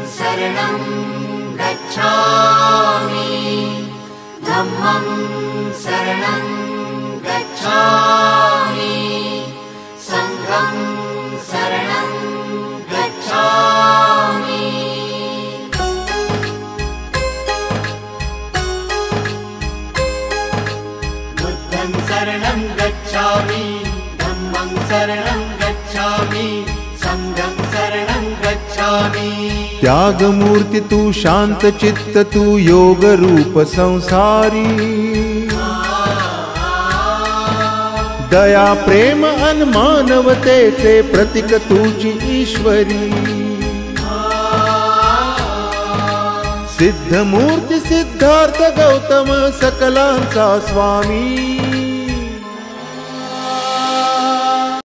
शरणं गच्छामि धम्मं शरणं गच्छामि संघं शरणं गच्छामि। बुद्धं शरणं गच्छामि धम्मं शरणं गच्छामि संघं शरणं गच्छामि। त्याग मूर्ति तू शांत चित्त तू योग रूप संसारी दया प्रेम अनमानवते ते प्रतीक तुझी ईश्वरी। सिद्ध मूर्ति सिद्धार्थ गौतम सकलांचा स्वामी